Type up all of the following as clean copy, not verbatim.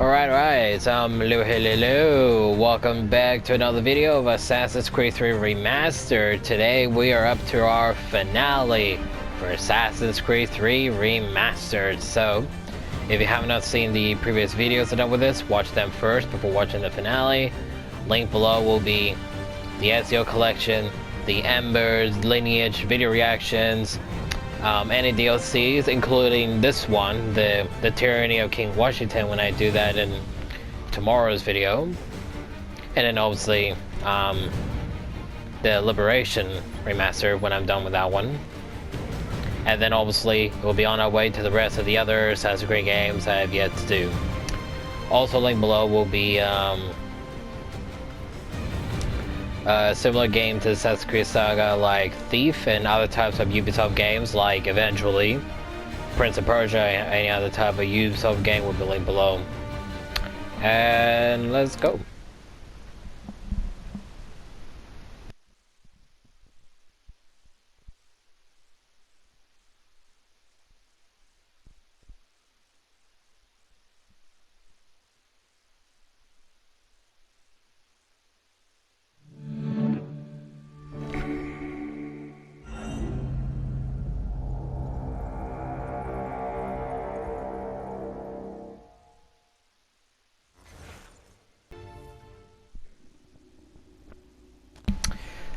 Alright, hello, welcome back to another video of Assassin's Creed III Remastered. Today we are up to our finale for Assassin's Creed III Remastered. So, if you have not seen the previous videos I've done with this, watch them first before watching the finale. Link below will be the Ezio collection, the Embers, Lineage, video reactions, any DLCs, including this one, the Tyranny of King Washington, when I do that in tomorrow's video, and then obviously the Liberation Remaster when I'm done with that one, and then obviously we'll be on our way to the rest of the other Assassin's Creed games I have yet to do. Also, link below will be similar game to Assassin's Creed Saga like Thief and other types of Ubisoft games like eventually Prince of Persia and any other type of Ubisoft game will be linked below. And let's go.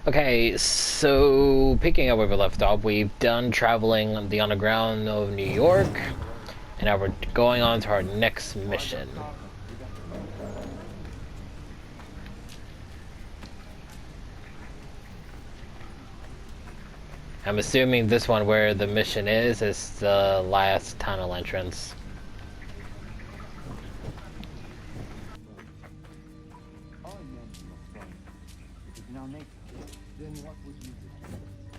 Okay, so picking up where we left off, we've done traveling the underground of New York, and now we're going on to our next mission. I'm assuming this one where the mission is the last tunnel entrance.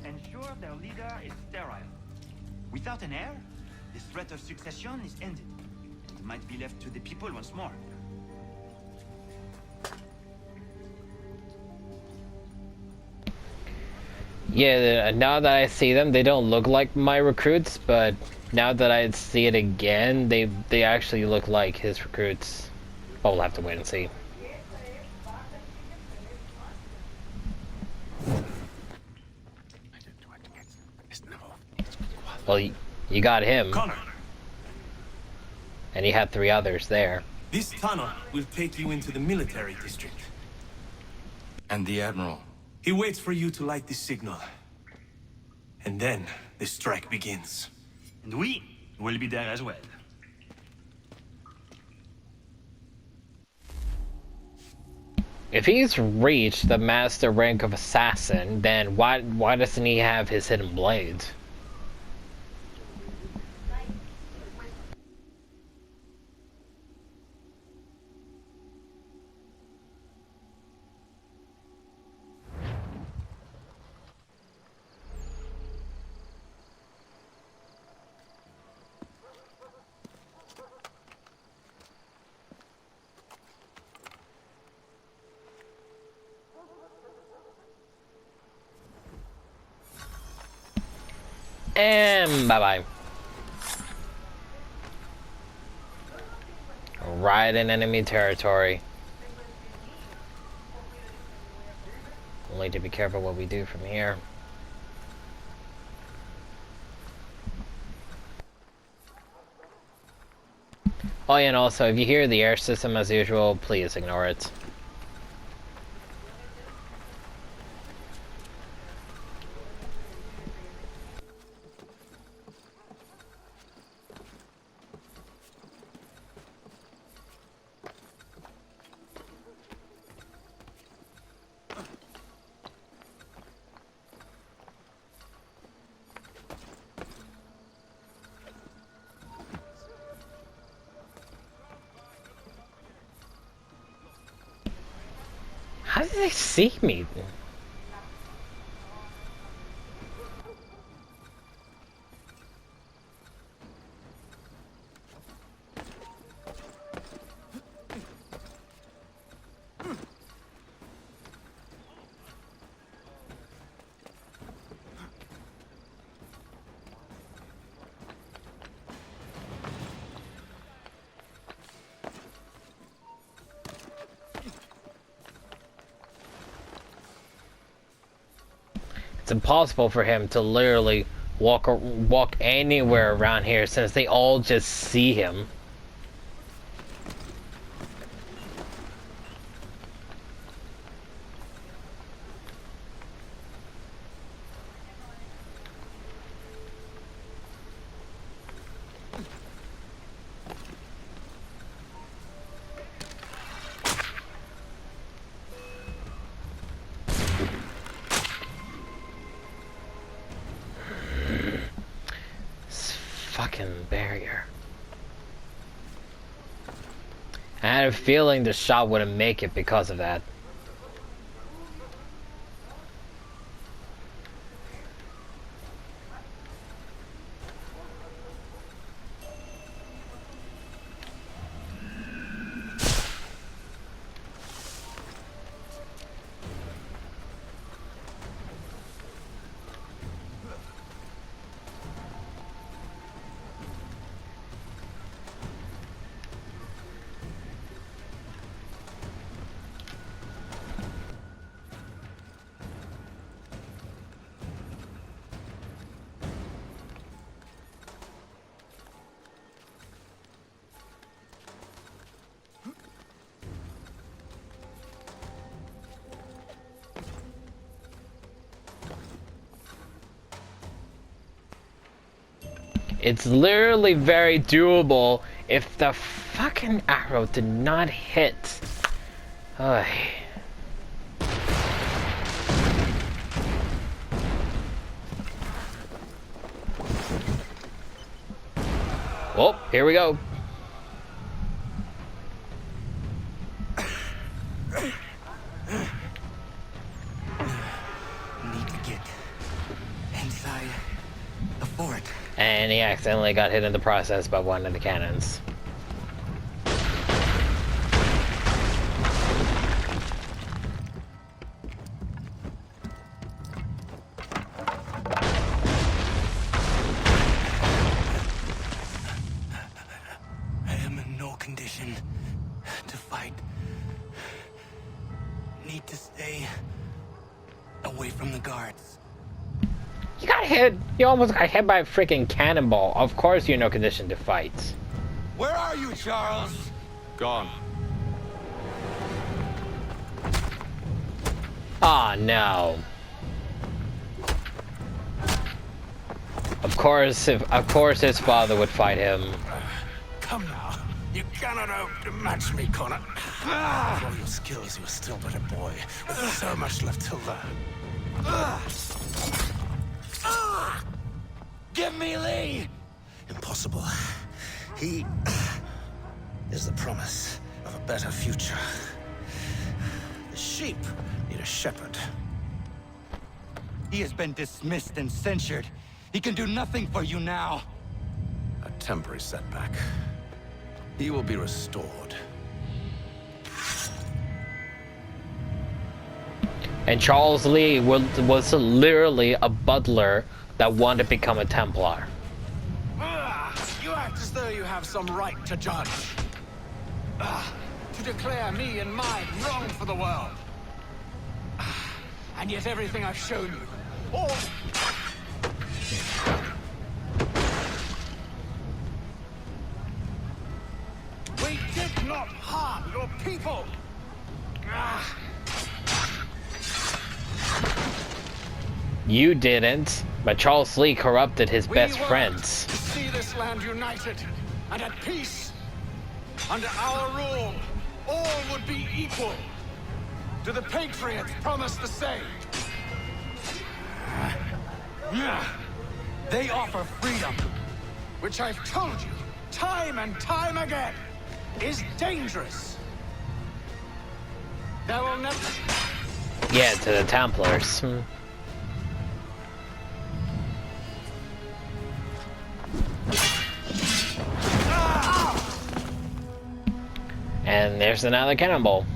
Ensure their leader is sterile. Without an heir, the threat of succession is ended. It might be left to the people once more. Yeah, now that I see them, they don't look like my recruits, but now that I see it again, they actually look like his recruits. But we'll have to wait and see. Well, you got him. Connor. And he had 3 others there. This tunnel will take you into the military district. And the Admiral? He waits for you to light the signal. And then the strike begins. And we will be there as well. If he's reached the master rank of assassin, then why doesn't he have his hidden blades? And bye-bye. Right in enemy territory. We'll need to be careful what we do from here. Oh yeah, and also, if you hear the air system as usual, please ignore it. How did they see me? It's impossible for him to literally walk anywhere around here since they all just see him. Fucking barrier. I had a feeling the shot wouldn't make it because of that. It's literally very doable if the fucking arrow did not hit. Oh, here we go. Need to get inside the fort. And he accidentally got hit in the process by one of the cannons. I am in no condition to fight. Need to stay away from the guards. You got hit. You almost got hit by a freaking cannonball. Of course you're in no condition to fight. Where are you, Charles? Gone. Ah, no. Of course his father would fight him. Come now. You cannot hope to match me, Connor. For all your skills, you're still but a boy, with so much left to learn. Give me Lee! Impossible. He is the promise of a better future. The sheep need a shepherd. He has been dismissed and censured. He can do nothing for you now. A temporary setback. He will be restored. And Charles Lee was literally a butler that wanted to become a Templar. You act as though you have some right to judge. To declare me and mine wrong for the world. And yet everything I've shown you, all... We did not harm your people! You didn't, but Charles Lee corrupted his best friends. To see this land united and at peace. Under our rule, all would be equal. Do the Patriots promise the same? They offer freedom. Which I've told you, time and time again, is dangerous. There will never... Yeah, to the Templars. And there's another cannonball.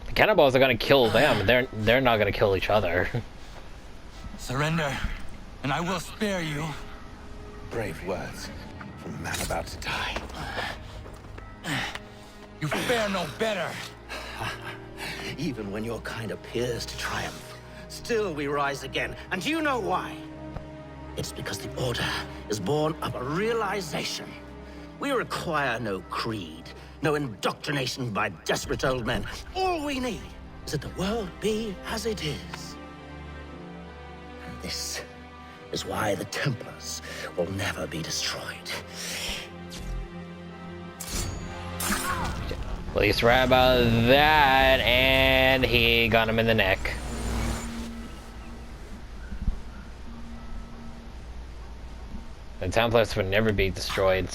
The cannonballs are gonna kill them. They're not gonna kill each other. Surrender, and I will spare you. Brave words from a man about to die. You fare no better. Even when your kind appears to triumph, still we rise again. And do you know why? It's because the Order is born of a realization. We require no creed, no indoctrination by desperate old men. All we need is that the world be as it is. And this is why the Templars will never be destroyed. Well, he's right about that, and he got him in the neck. The Templars would never be destroyed.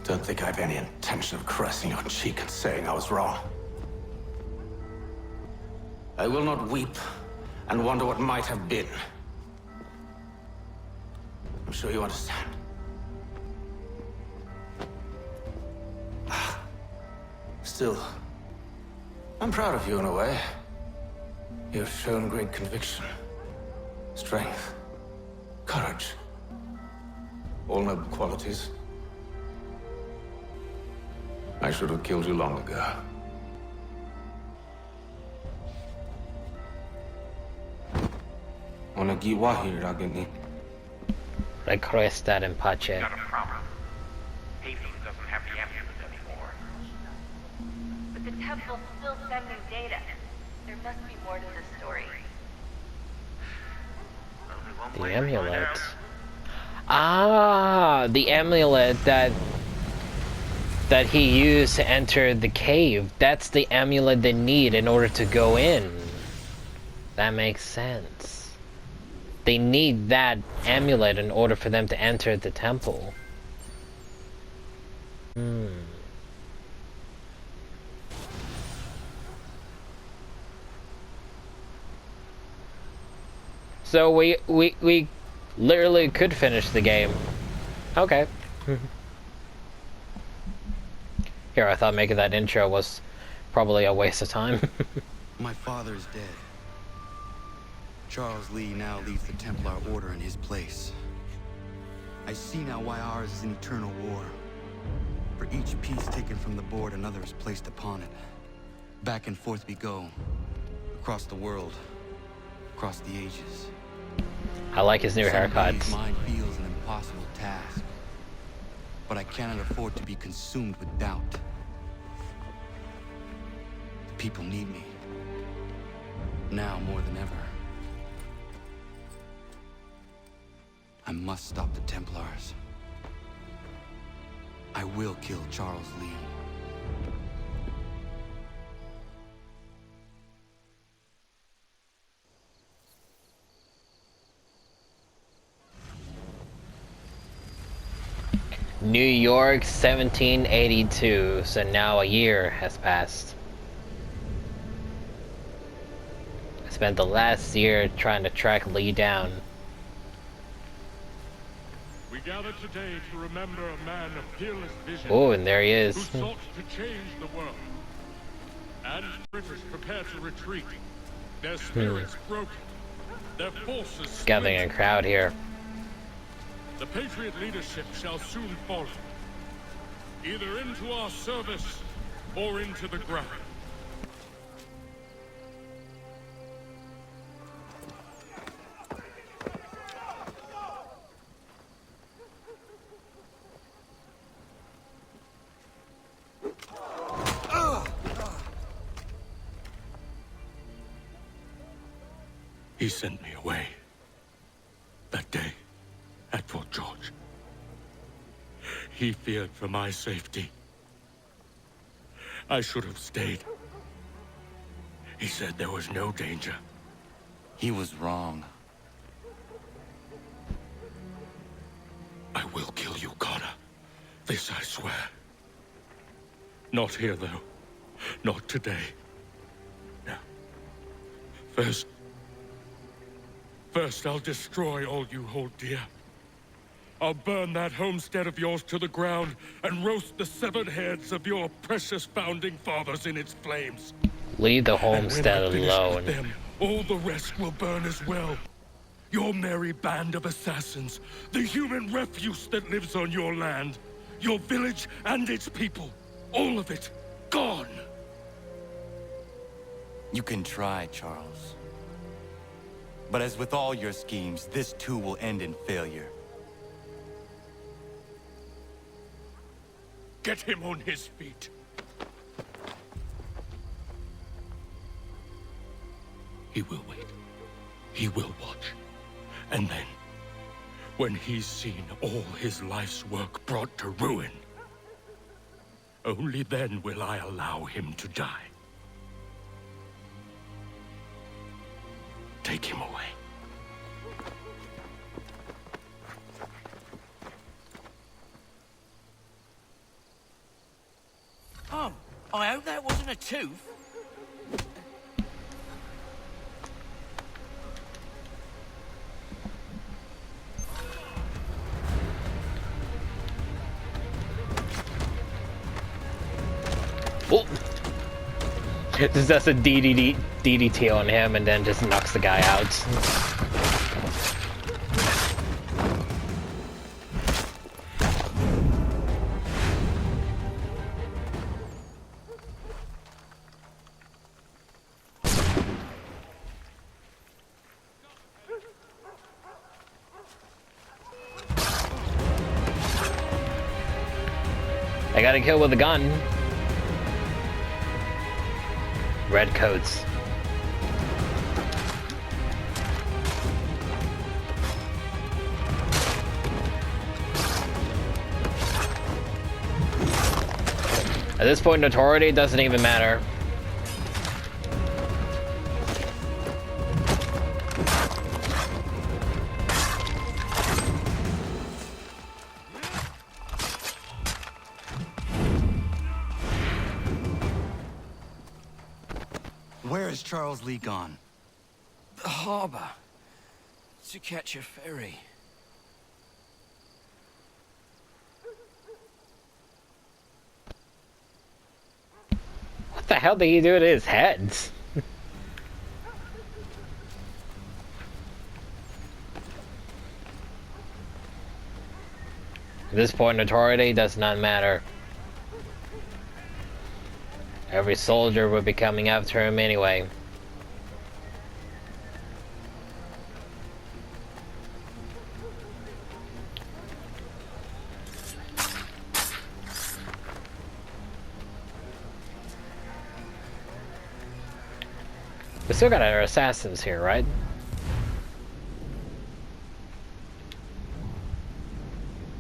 Don't think I have any intention of caressing your cheek and saying I was wrong. I will not weep and wonder what might have been. I'm sure you understand. Still, I'm proud of you in a way. You have shown great conviction, strength, courage. All noble qualities. I should have killed you long ago. Requestar en pace. Not a problem. Hades doesn't have the amulet anymore. But the temple's still sending data. There must be more to this story. Only one The way to find amulet. out. Ah, the amulet that he used to enter the cave. That's the amulet they need in order to go in. That makes sense. They need that amulet in order for them to enter the temple. So we literally could finish the game. Okay. Here, I thought making that intro was probably a waste of time. My father is dead. Charles Lee now leads the Templar Order in his place. I see now why ours is an eternal war. For each piece taken from the board, another is placed upon it. Back and forth we go. Across the world. Across the ages. I like his new Some haircut. days mine feels an impossible task. But I cannot afford to be consumed with doubt. The people need me. Now more than ever. I must stop the Templars. I will kill Charles Lee. New York, 1782. So now a year has passed. I spent the last year trying to track Lee down. We gather today to remember a man of fearless vision. Oh, and there he Who is. sought to change the world. And British prepare to retreat. Their spirits broken. Their forces Gathering a splintered. crowd here. The Patriot leadership shall soon follow. Either into our service or into the ground. He sent me away. That day, at Fort George. He feared for my safety. I should have stayed. He said there was no danger. He was wrong. I will kill you, Connor. This I swear. Not here, though. Not today. No. First, I'll destroy all you hold dear. I'll burn that homestead of yours to the ground and roast the severed heads of your precious founding fathers in its flames. Leave the And when homestead I finish alone. with them, all the rest will burn as well. Your merry band of assassins, the human refuse that lives on your land, your village and its people, all of it, gone. You can try, Charles. But as with all your schemes, this too will end in failure. Get him on his feet. He will wait. He will watch. And then, when he's seen all his life's work brought to ruin, only then will I allow him to die. Take him away. Oh, I hope that wasn't a tooth. Oh! Just does a DDT on him and then just knocks the guy out. I got a kill with a gun. Red coats. At this point, notoriety doesn't even matter. Where is Charles Lee gone? The harbor. To catch a ferry. What the hell did he do to his heads? At this point, notoriety does not matter. Every soldier would be coming after him anyway. We still got our assassins here, right?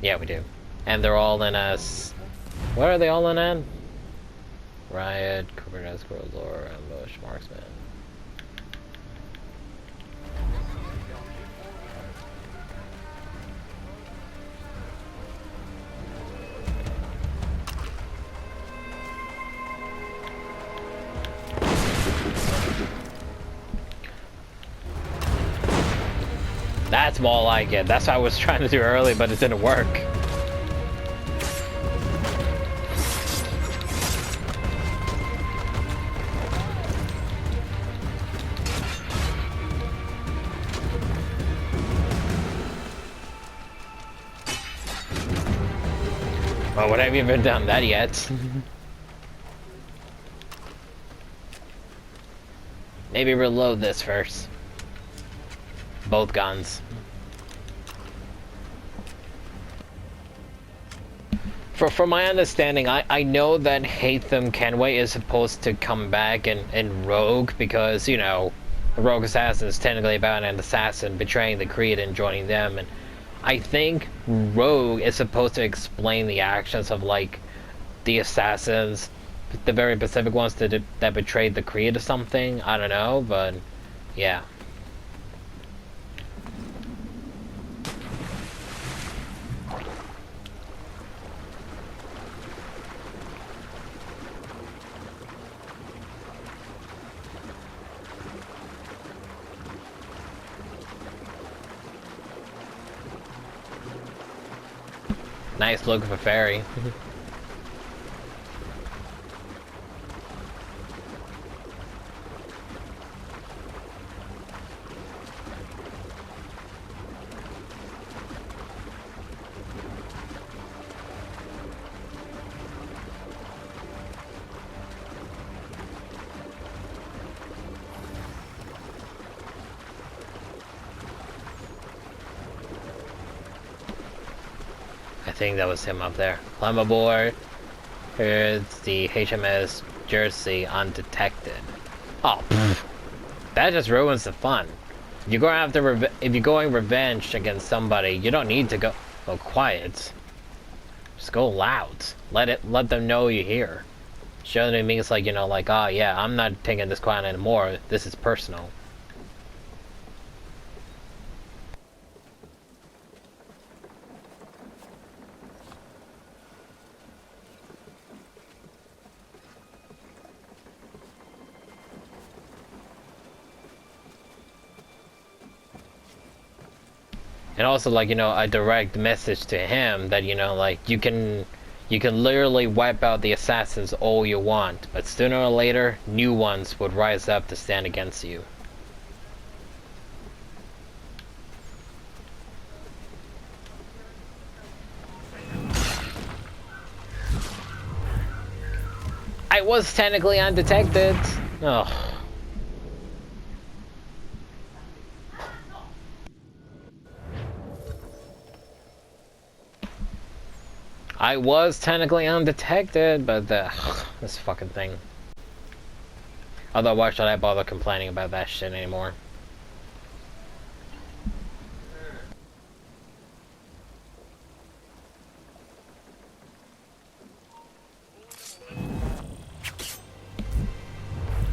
Yeah, we do. And they're all in us. What are they all in at? Riot, Covert Escort, Lore, Ambush, Marksman. That's more like it. That's what I was trying to do early, but it didn't work. Well, what have you even done that yet? Maybe reload this first. Both guns. From my understanding, I know that Hatham Kenway is supposed to come back in Rogue because, you know, a Rogue Assassin is technically about an assassin betraying the Creed and joining them, and I think Rogue is supposed to explain the actions of, like, the assassins, the very specific ones that betrayed the Creed or something. I don't know, but yeah. Nice look of a ferry. I think that was him up there. Climb aboard. Here's the HMS Jersey undetected. Oh, pfft. That just ruins the fun. If you're going after if you're going revenge against somebody, you don't need to go quiet. Just go loud. Let them know you're here. Show them it's like, you know, like, oh yeah, I'm not taking this quiet anymore. This is personal. And also, like, you know, a direct message to him that, you know, like, you can literally wipe out the assassins all you want, but sooner or later, new ones would rise up to stand against you. I was technically undetected. Oh. I was technically undetected, but this fucking thing. Although, why should I bother complaining about that shit anymore?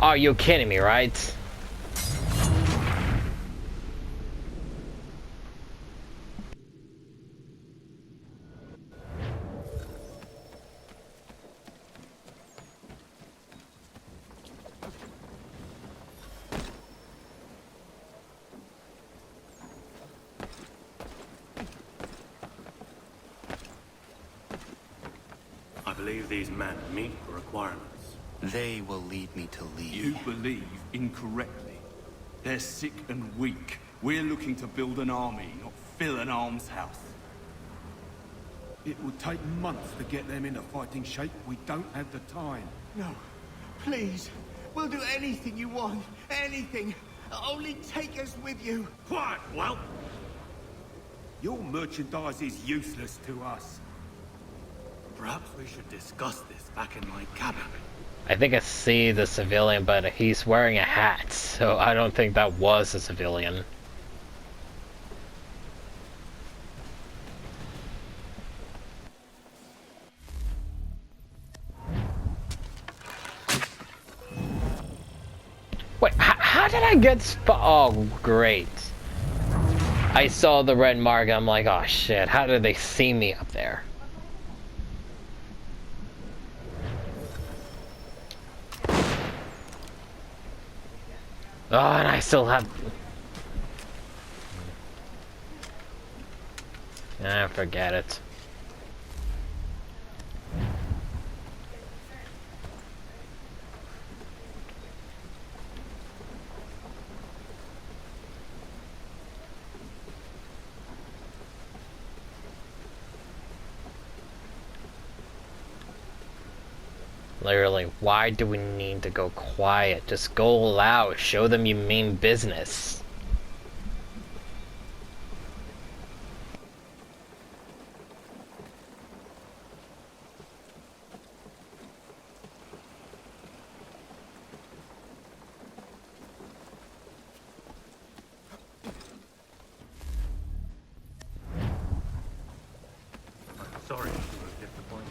Oh, you're kidding me, right? I believe these men meet the requirements. They will lead me to leave. You believe incorrectly. They're sick and weak. We're looking to build an army, not fill an almshouse. It would take months to get them into fighting shape. We don't have the time. No, please. We'll do anything you want. Anything. Only take us with you. Quiet, well. Your merchandise is useless to us. Perhaps we should discuss this back in my cabin. I think I see the civilian, but he's wearing a hat, so I don't think that was a civilian. Wait, how did I get oh, great. I saw the red mark, I'm like, oh shit, how did they see me up there? Oh, and I still have... Ah, forget it. Literally, why do we need to go quiet? Just go loud. Show them you mean business. Sorry to disappoint.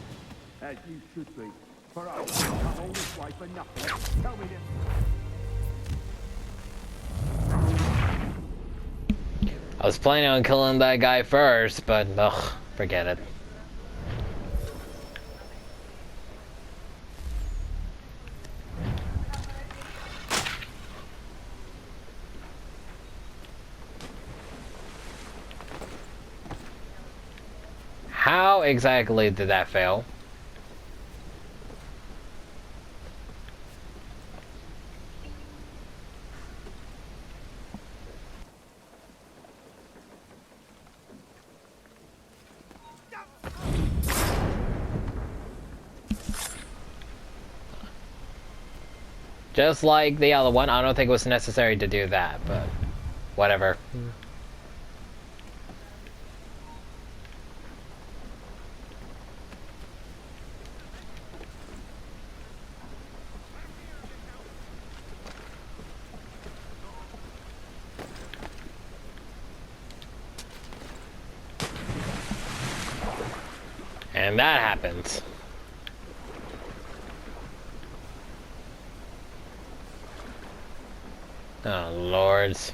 As you should be. For us, come all this way for nothing. Tell me this. I was planning on killing that guy first, but ugh, forget it. How exactly did that fail? Just like the other one, I don't think it was necessary to do that, but whatever. And that happens. Oh, lords.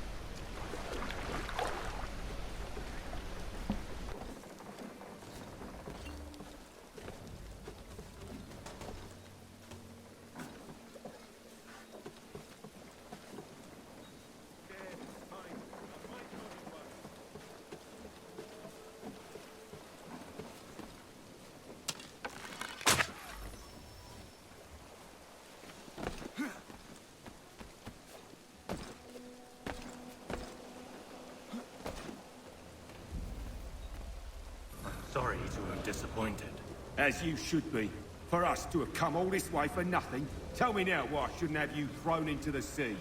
Sorry to have disappointed. As you should be. For us to have come all this way for nothing. Tell me now why I shouldn't have you thrown into the sea.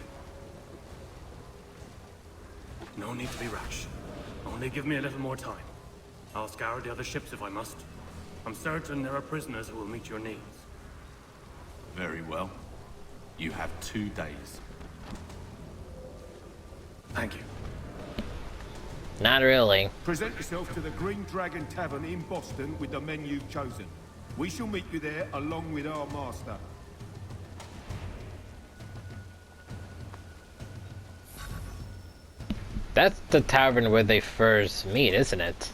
No need to be rash. Only give me a little more time. I'll scour the other ships if I must. I'm certain there are prisoners who will meet your needs. Very well. You have 2 days. Thank you. Not really. Present yourself to the Green Dragon Tavern in Boston with the men you've chosen. We shall meet you there along with our master. That's the tavern where they first meet, isn't it?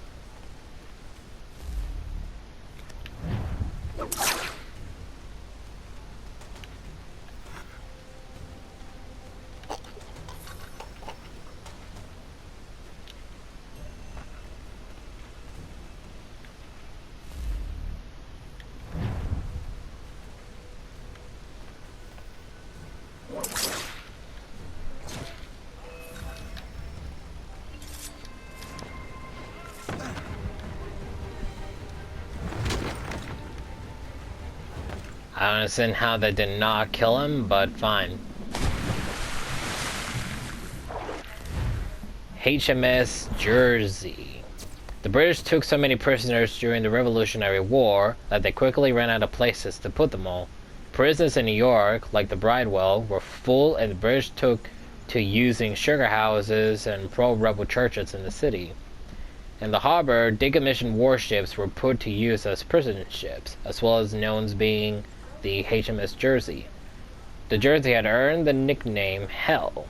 I don't understand how they did not kill him, but fine. HMS Jersey. The British took so many prisoners during the Revolutionary War that they quickly ran out of places to put them all. Prisons in New York, like the Bridewell, were full, and the British took to using sugar houses and pro-rebel churches in the city. In the harbor, decommissioned warships were put to use as prison ships, as well as known as being the HMS Jersey. The Jersey had earned the nickname Hell.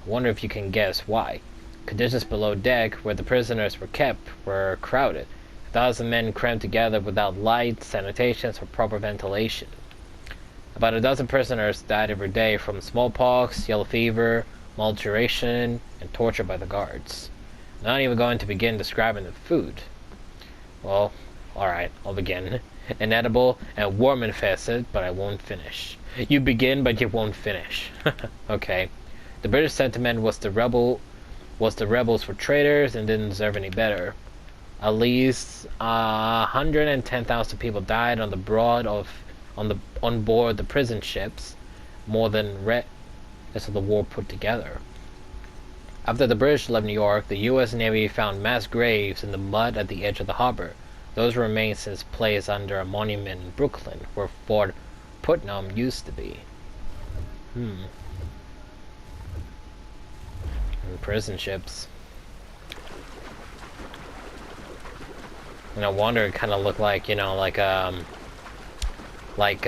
I wonder if you can guess why. Conditions below deck, where the prisoners were kept, were crowded. 1,000 men crammed together without light, sanitation, or proper ventilation. About a dozen prisoners died every day from smallpox, yellow fever, malnutrition, and torture by the guards. I'm not even going to begin describing the food. Well, alright, I'll begin. Inedible and worm-infested, but I won't finish. You begin, but you won't finish. Okay. The British sentiment was the rebels were traitors and didn't deserve any better. At least 110,000 people died on board the prison ships, more than rest of the war put together. After the British left New York, the U.S. Navy found mass graves in the mud at the edge of the harbor. Those remains since placed under a monument in Brooklyn, where Fort Putnam used to be. And prison ships. No wonder it kind of looked like, you know, like Lake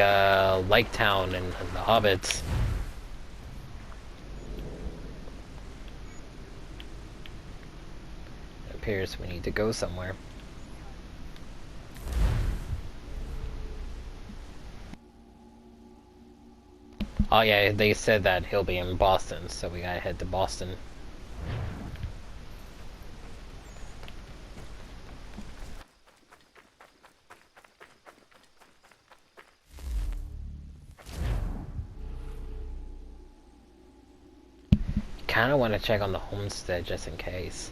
Town and the Hobbits. It appears we need to go somewhere. Oh yeah, they said that he'll be in Boston, so we gotta head to Boston. Kinda want to check on the homestead just in case.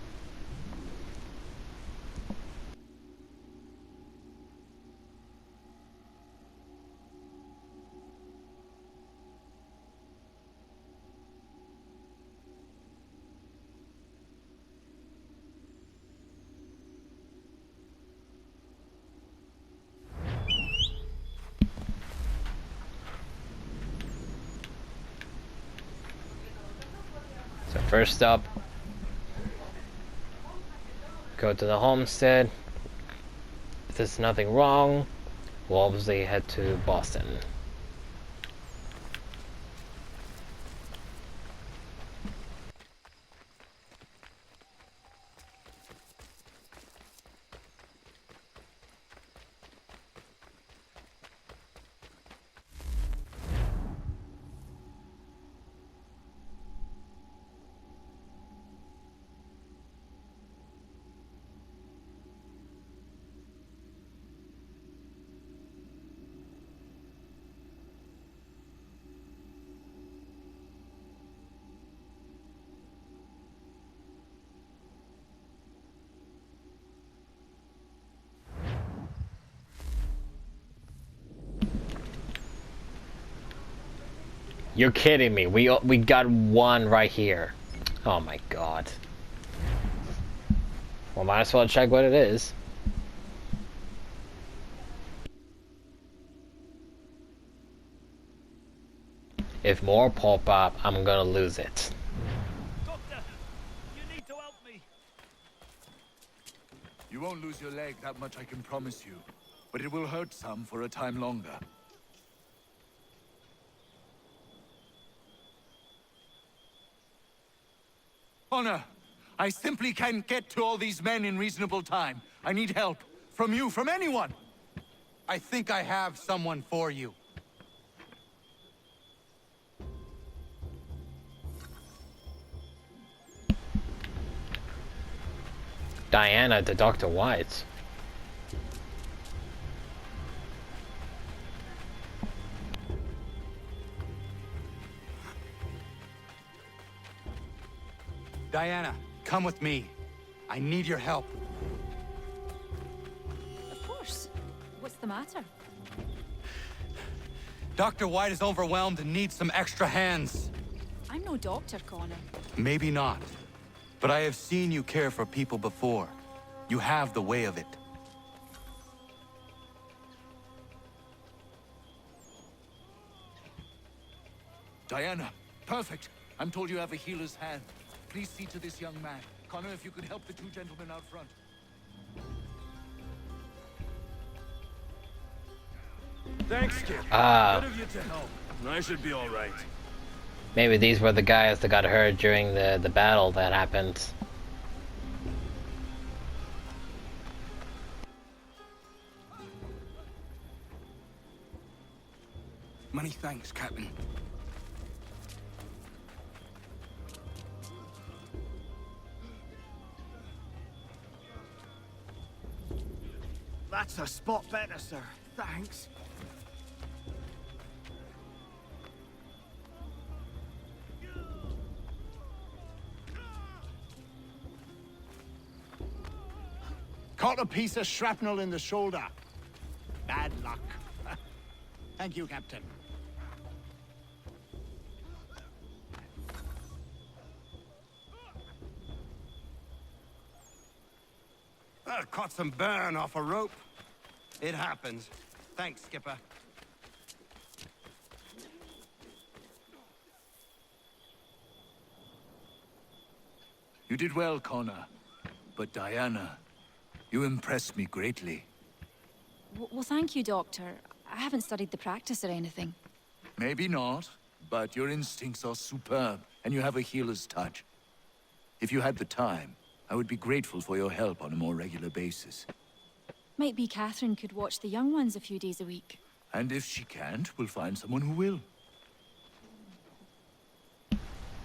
First up, go to the homestead, if there's nothing wrong, we'll obviously head to Boston. You're kidding me. We got one right here. Oh my god. Well, might as well check what it is. If more pop up, I'm gonna lose it. Doctor, you need to help me. You won't lose your leg, that much I can promise you. But it will hurt some for a time longer. Honor, I simply can't get to all these men in reasonable time. I need help. From you, from anyone. I think I have someone for you. Diana to Dr. White. Diana, come with me. I need your help. Of course. What's the matter? Dr. White is overwhelmed and needs some extra hands. I'm no doctor, Connor. Maybe not. But I have seen you care for people before. You have the way of it. Diana, perfect. I'm told you have a healer's hand. Please see to this young man. Connor, if you could help the two gentlemen out front. Thanks, kid. Ah. Good of you to help. I should be all right. Maybe these were the guys that got hurt during the battle that happened. Many thanks, Captain. That's a spot better, sir. Thanks. Caught a piece of shrapnel in the shoulder. Bad luck. Thank you, Captain. Caught some burn off a rope. It happens. Thanks, Skipper. You did well, Connor. But Diana, you impressed me greatly. Well, thank you, Doctor. I haven't studied the practice or anything. Maybe not, but your instincts are superb, and you have a healer's touch. If you had the time, I would be grateful for your help on a more regular basis. Might be Catherine could watch the young ones a few days a week. And if she can't, we'll find someone who will.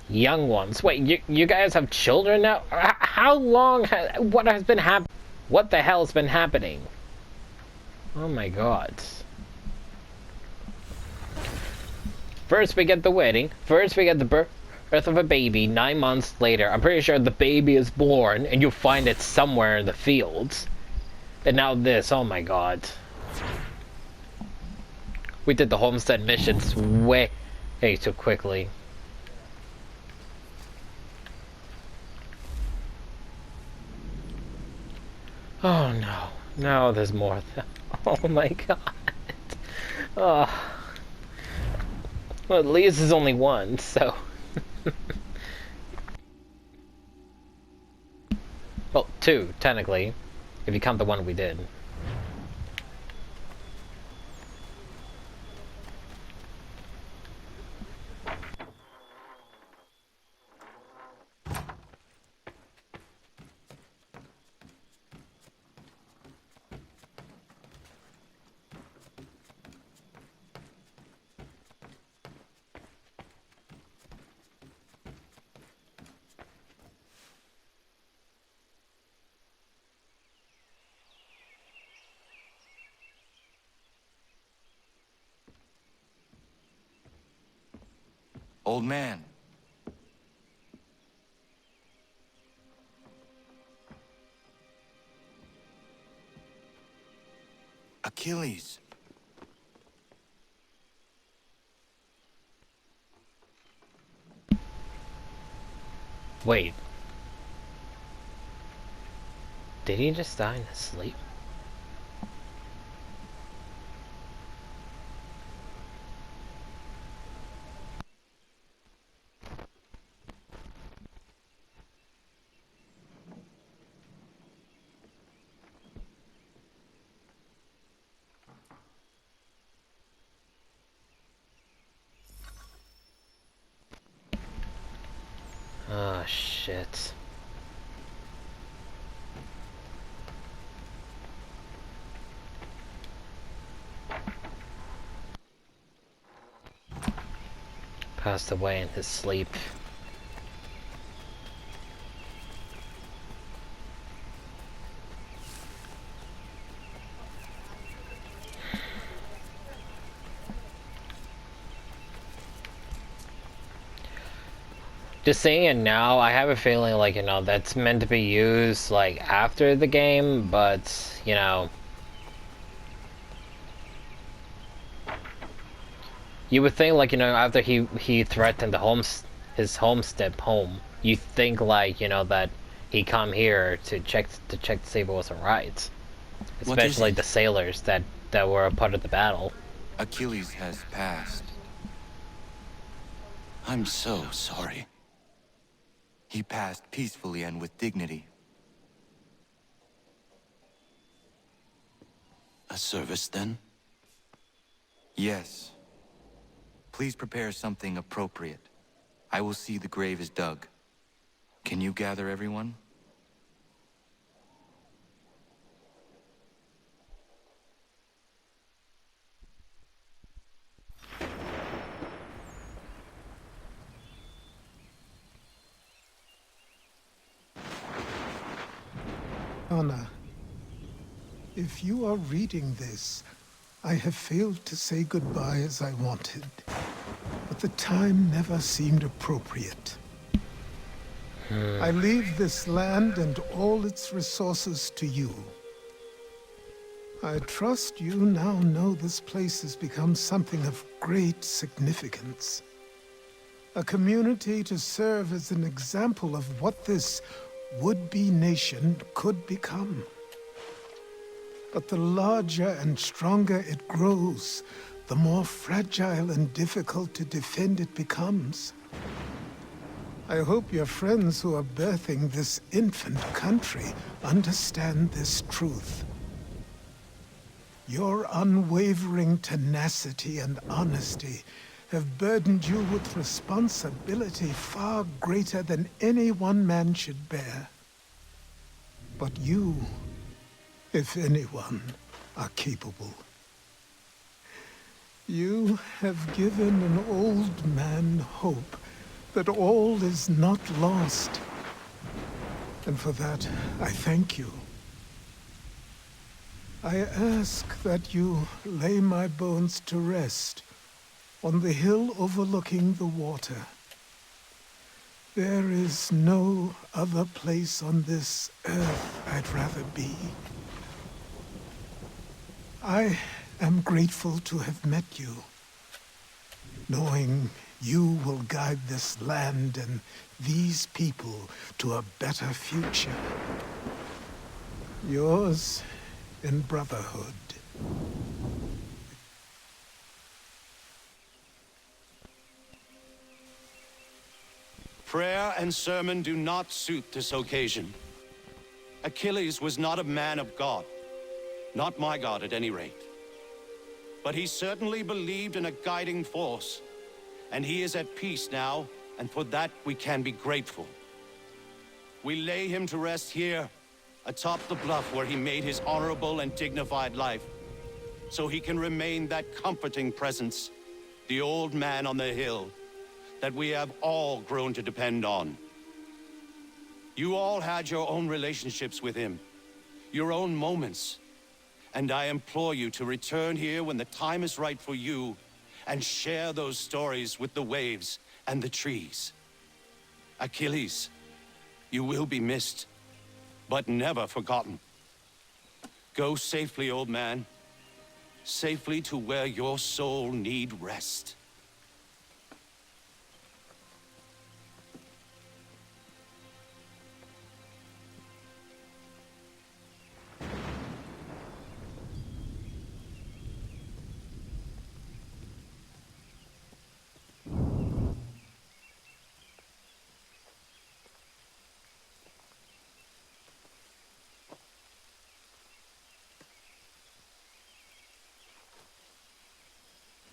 Young ones. Wait, you guys have children now? How long? What has been happening? What the hell has been happening? Oh my god. First we get the wedding. First we get the birth of a baby. 9 months later, I'm pretty sure the baby is born and you'll find it somewhere in the fields. And now this. Oh my god. We did the homestead missions way too quickly. Oh no. No, there's more. Oh my god. Oh. Well, at least there's only one, so. Well, two, technically. If you count the one we did. Old man. Achilles. Wait. Did he just die in his sleep? Oh, shit. Passed away in his sleep. Just saying it now, I have a feeling like, you know, that's meant to be used like after the game, but, you know, you would think like, you know, after he threatened his homestead home, you think like, you know, that he come here to check to see if it was alright. Especially the sailors that were a part of the battle. Achilles has passed. I'm so sorry. He passed peacefully and with dignity. A service, then? Yes. Please prepare something appropriate. I will see the grave is dug. Can you gather everyone? Anna, if you are reading this, I have failed to say goodbye as I wanted, but the time never seemed appropriate. I leave this land and all its resources to you. I trust you now know this place has become something of great significance. A community to serve as an example of what this would-be nation could become. But the larger and stronger it grows, the more fragile and difficult to defend it becomes. I hope your friends who are birthing this infant country understand this truth. Your unwavering tenacity and honesty have burdened you with responsibility far greater than any one man should bear. But you, if anyone, are capable. You have given an old man hope that all is not lost. And for that, I thank you. I ask that you lay my bones to rest on the hill overlooking the water. There is no other place on this earth I'd rather be. I am grateful to have met you, knowing you will guide this land and these people to a better future. Yours in brotherhood. Prayer and sermon do not suit this occasion. Achilles was not a man of God. Not my God, at any rate. But he certainly believed in a guiding force. And he is at peace now, and for that we can be grateful. We lay him to rest here, atop the bluff where he made his honorable and dignified life, so he can remain that comforting presence, the old man on the hill, that we have all grown to depend on. You all had your own relationships with him, your own moments, and I implore you to return here when the time is right for you and share those stories with the waves and the trees. Achilles, you will be missed, but never forgotten. Go safely, old man. Safely to where your soul need rest.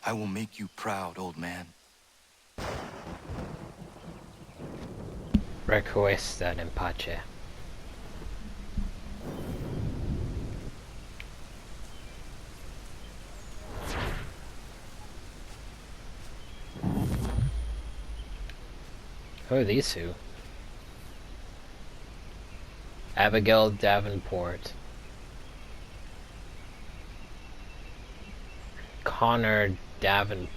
I will make you proud, old man. Requiescat in pace. Who are these two? Abigail Davenport. Connor Davenport.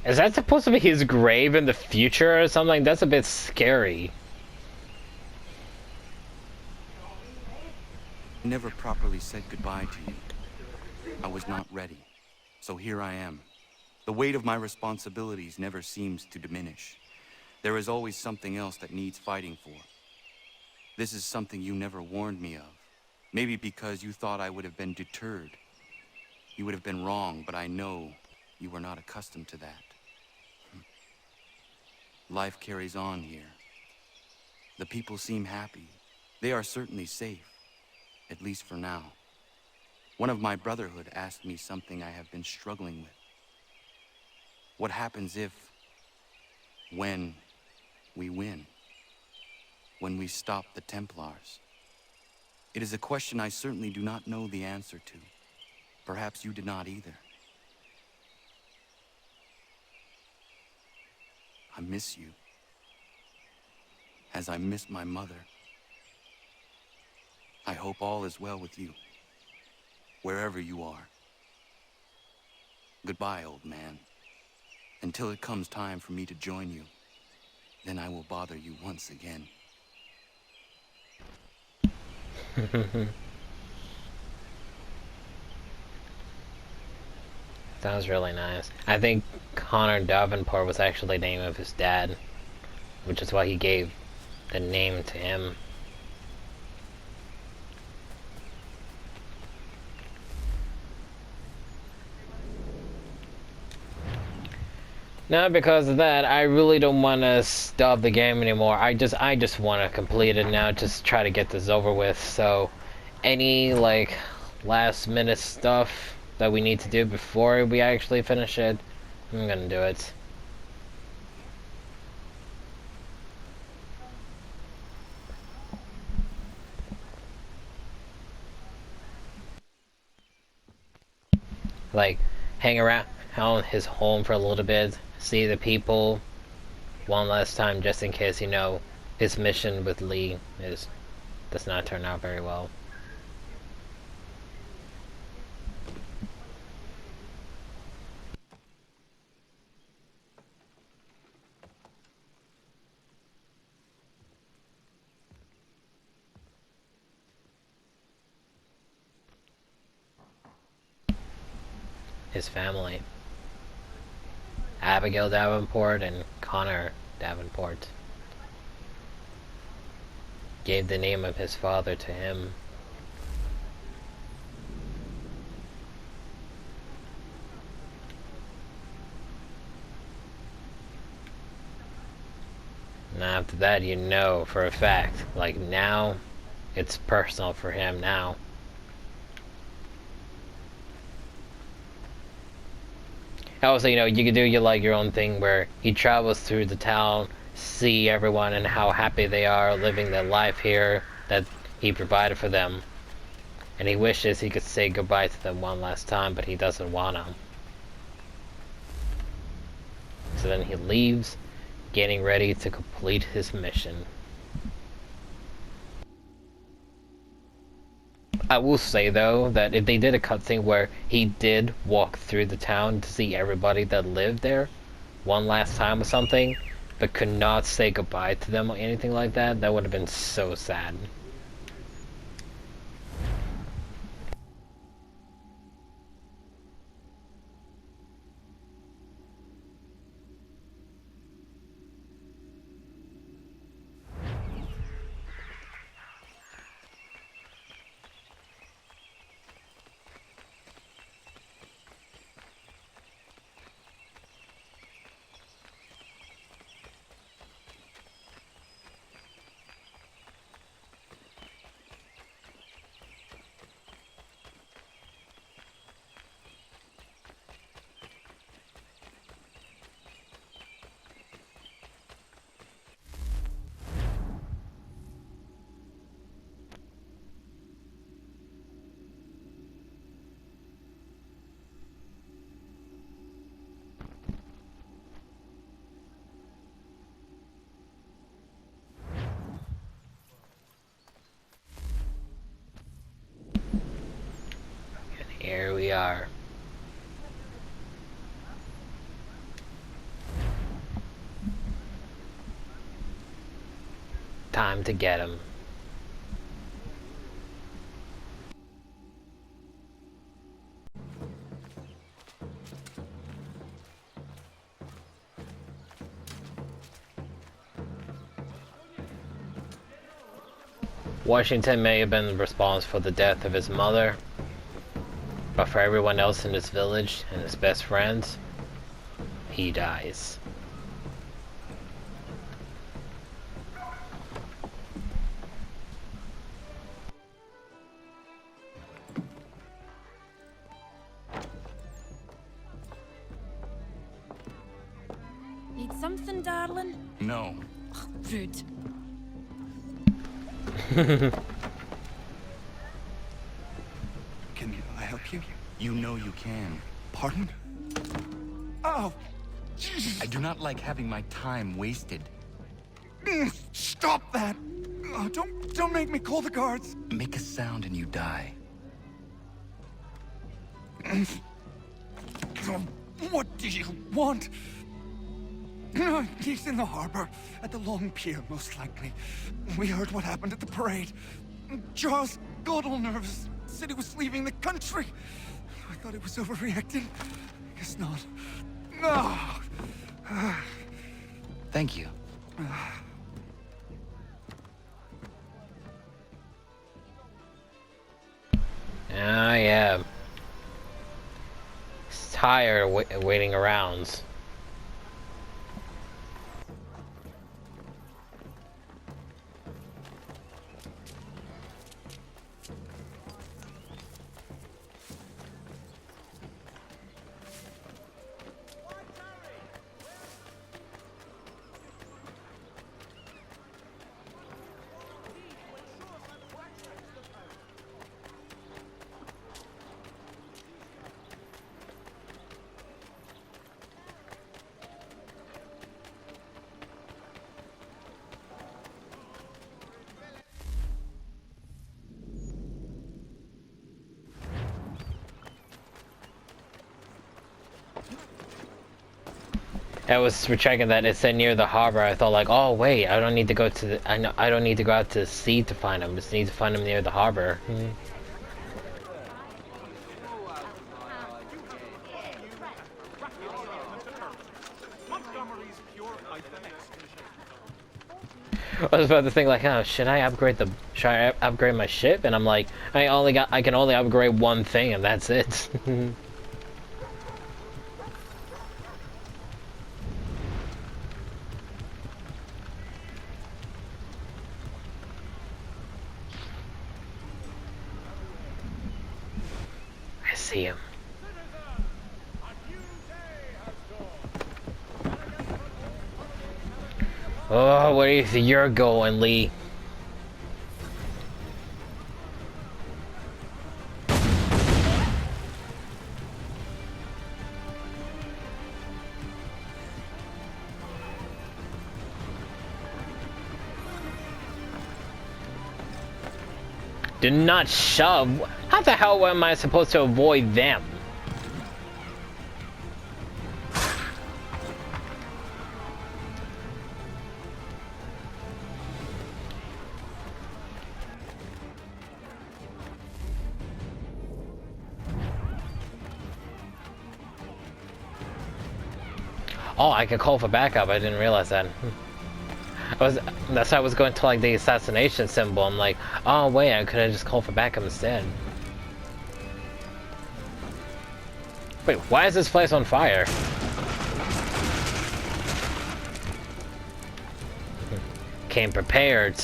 Is that supposed to be his grave in the future or something? That's a bit scary. I never properly said goodbye to you. I was not ready. So here I am. The weight of my responsibilities never seems to diminish. There is always something else that needs fighting for. This is something you never warned me of. Maybe because you thought I would have been deterred. You would have been wrong, but I know you were not accustomed to that. Life carries on here. The people seem happy. They are certainly safe, at least for now. One of my brotherhood asked me something I have been struggling with. What happens if, when we win? When we stop the Templars? It is a question I certainly do not know the answer to. Perhaps you did not either. I miss you, as I miss my mother. I hope all is well with you, wherever you are. Goodbye, old man. Until it comes time for me to join you, then I will bother you once again. That was really nice. I think Connor Davenport was actually the name of his dad, which is why he gave the name to him. Now, because of that, I really don't want to stop the game anymore. I just want to complete it now. Just try to get this over with. So, any like last minute stuff that we need to do before we actually finish it, I'm gonna do it. Like, hang around his home for a little bit, see the people one last time, just in case, you know, his mission with Lee does not turn out very well. His family. Abigail Davenport and Connor Davenport. Gave the name of his father to him. And after that, you know for a fact, like now, it's personal for him now. Also, you know, you can do your own thing where he travels through the town, see everyone and how happy they are living their life here that he provided for them. And he wishes he could say goodbye to them one last time, but he doesn't want to. So then he leaves, getting ready to complete his mission. I will say though that if they did a cutscene where he did walk through the town to see everybody that lived there one last time or something, but could not say goodbye to them or anything like that, that would have been so sad. Here we are. Time to get him. Washington may have been responsible for the death of his mother, but for everyone else in this village and his best friends, he dies. Need something, darling? No. Ugh, rude. Can I help you? You know you can. Pardon? Oh, I do not like having my time wasted. Stop that! Oh, don't make me call the guards. Make a sound and you die. What do you want? He's in the harbor, at the long pier, most likely. We heard what happened at the parade. Charles got all nervous, said he was leaving the country. I thought he was overreacting. Guess not. No. Thank you. Ah, yeah. He's tired of waiting around. I was checking that it said near the harbor. I thought like, oh wait, I don't need to go to the, I don't need to go out to sea to find him. Just need to find him near the harbor. I was about to think like, oh, should I upgrade my ship? And I'm like, I can only upgrade one thing, and that's it. I see him. Oh, where do you think you're going, Lee? Do not shove. How the hell am I supposed to avoid them? Oh, I could call for backup. I didn't realize that. That's why I was going to like the assassination symbol. I'm like, oh wait, I could have just called for backup instead. Wait, why is this place on fire? Came prepared.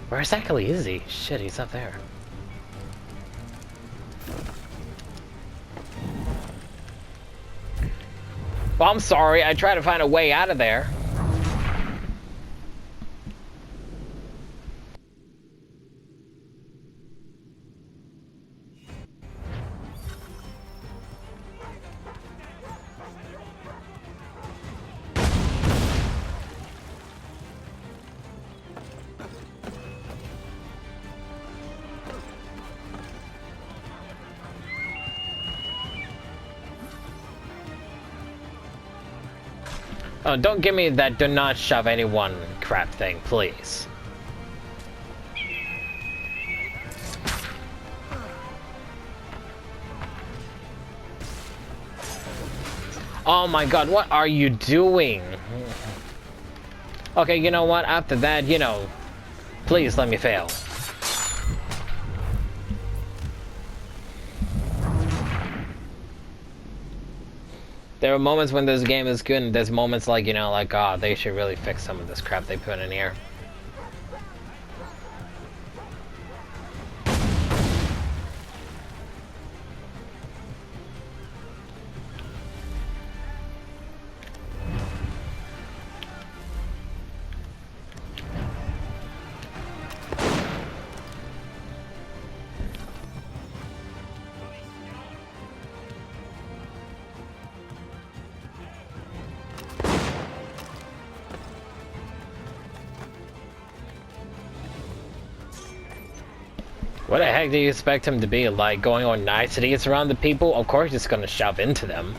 Where exactly is he? Shit, he's up there. Well, I'm sorry. I tried to find a way out of there. Oh, don't give me that do not shove anyone crap thing, please. Oh my god, what are you doing? Okay, you know what? After that, you know, please let me fail. There are moments when this game is good, and there's moments like, you know, like, oh, they should really fix some of this crap they put in here. What the heck do you expect him to be? Like, going on niceties around the people? Of course he's gonna shove into them.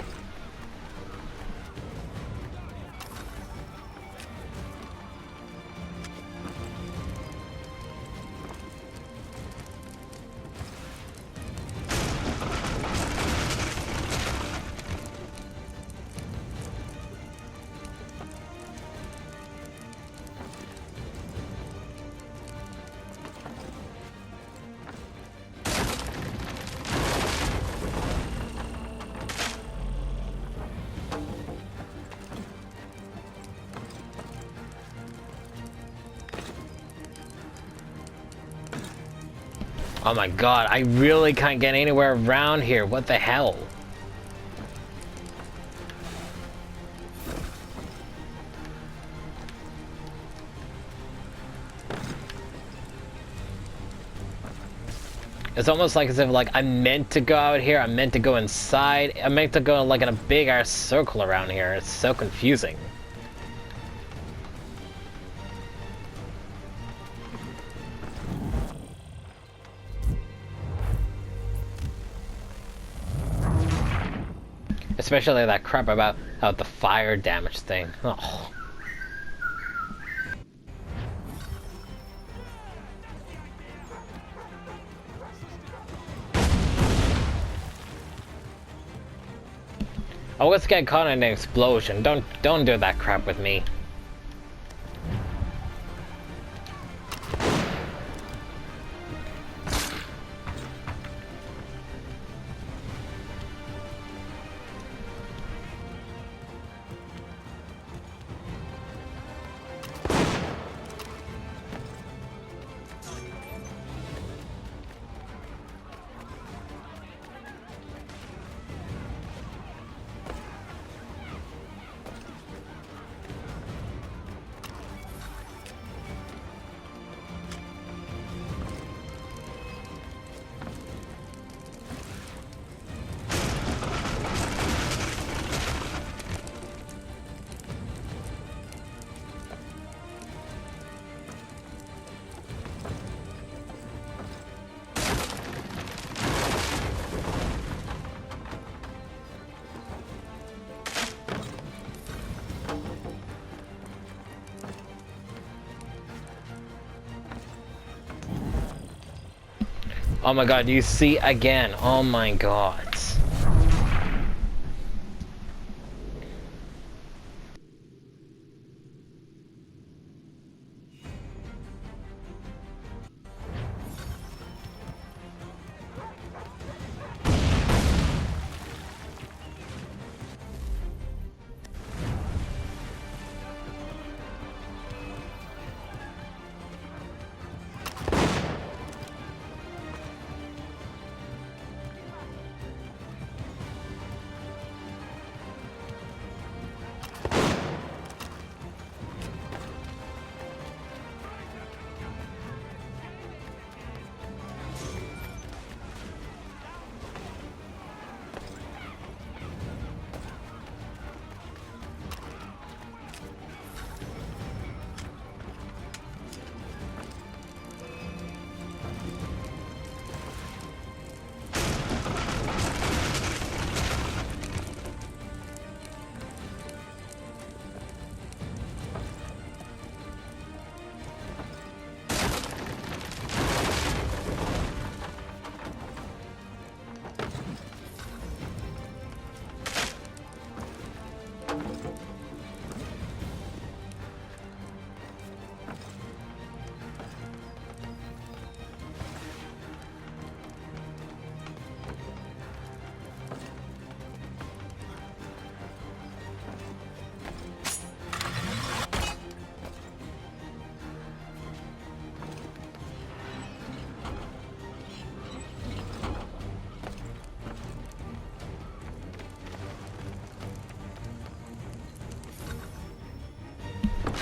Oh my god, I really can't get anywhere around here. What the hell? It's almost like as if like I'm meant to go out here, I'm meant to go inside, I'm meant to go like in a big ass circle around here. It's so confusing. Especially that crap about the fire damage thing. Oh. Oh, let's get caught in an explosion. Don't do that crap with me. Oh my god, you see again. Oh my god.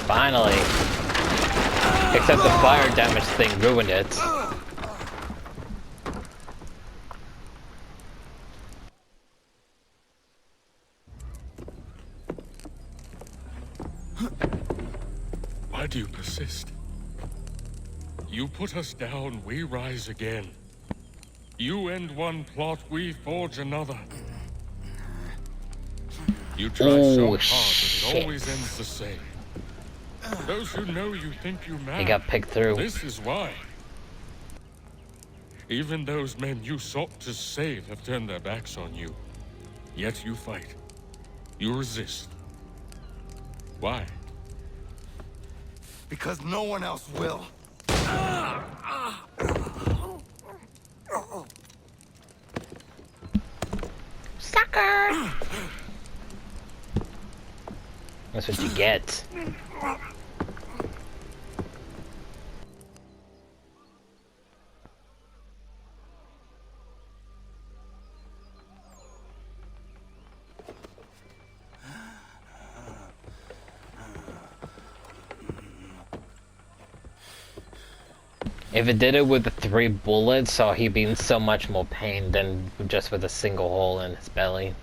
Finally. Except the fire damage thing ruined it. Why do you persist? You put us down, we rise again. You end one plot, we forge another. You try so hard, but it always ends the same. Those who know you think you mad. He got picked through. This is why. Even those men you sought to save have turned their backs on you. Yet you fight. You resist. Why? Because no one else will. Sucker! That's what you get. If it did it with the 3 bullets, so he'd be in so much more pain than just with a single hole in his belly.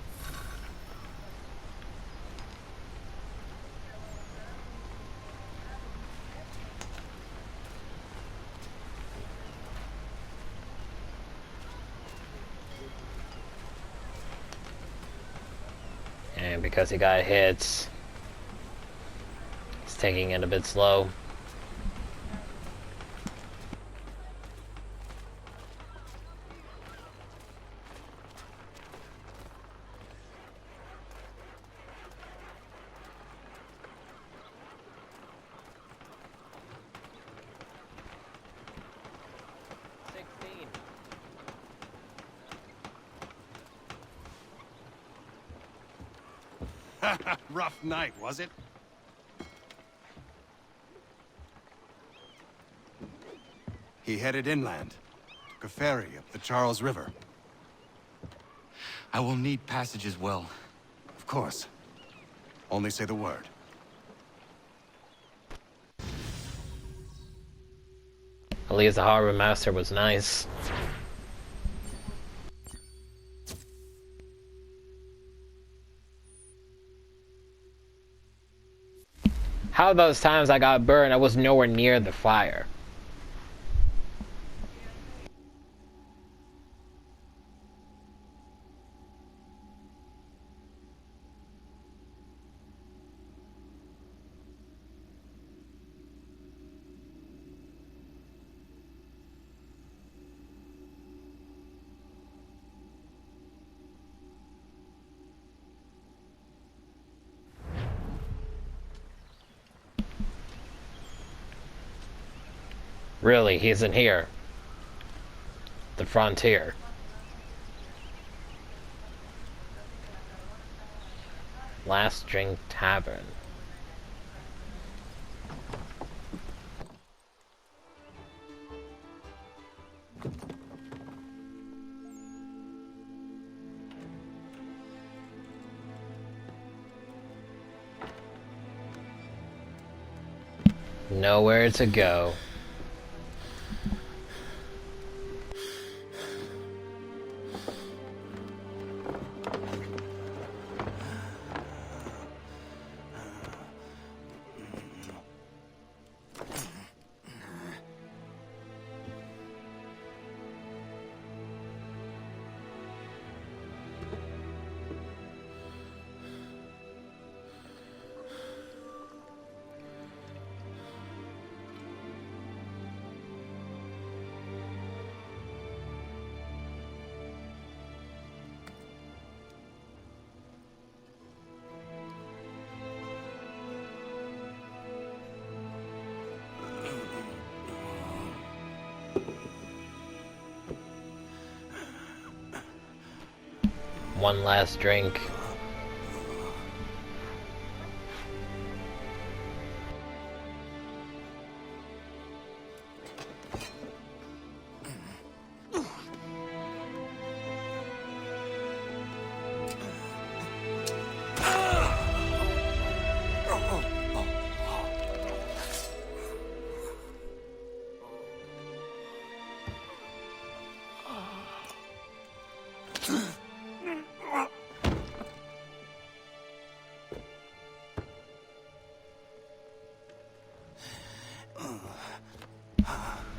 And because he got hit, he's taking it a bit slow. Rough night, was it? He headed inland. Took a ferry up the Charles River. I will need passage as well. Of course. Only say the word. At least the horror master was nice. How those times I got burned, I was nowhere near the fire. Really, he isn't here. The frontier. Last Drink Tavern. Nowhere to go. One last drink.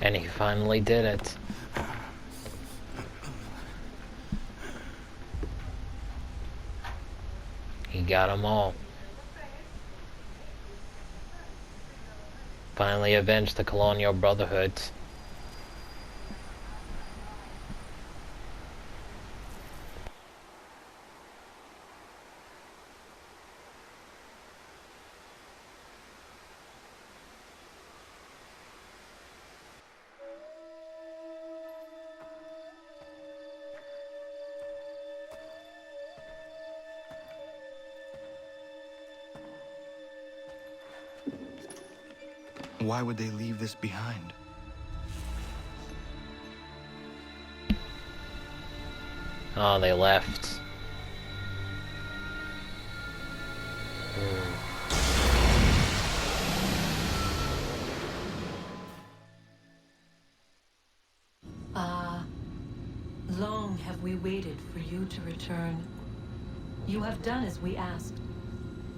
And he finally did it. He got them all. Finally avenged the Colonial Brotherhood. Why would they leave this behind? Oh, they left. Long have we waited for you to return. You have done as we asked.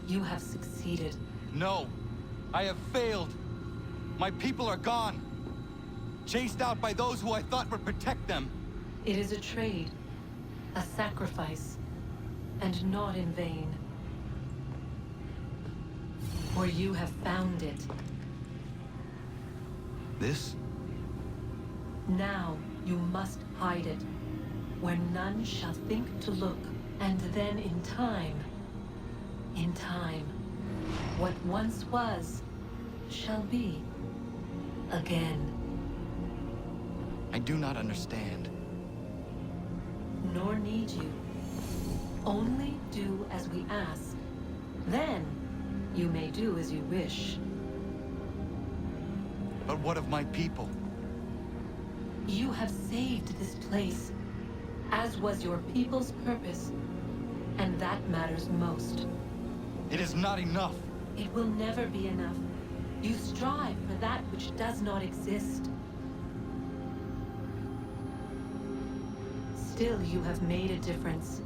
You have succeeded. No! I have failed! My people are gone! Chased out by those who I thought would protect them! It is a trade, a sacrifice, and not in vain. For you have found it. This? Now you must hide it, where none shall think to look, and then in time, what once was, shall be again. I do not understand. Nor need you. Only do as we ask. Then, you may do as you wish. But what of my people? You have saved this place, as was your people's purpose, and that matters most. It is not enough. It will never be enough. You strive for that which does not exist. Still, you have made a difference,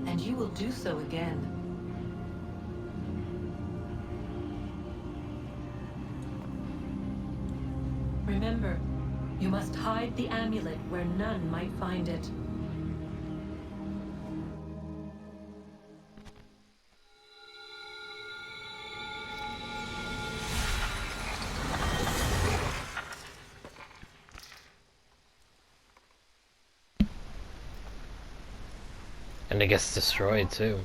and you will do so again. Remember, you must hide the amulet where none might find it. And it gets destroyed too.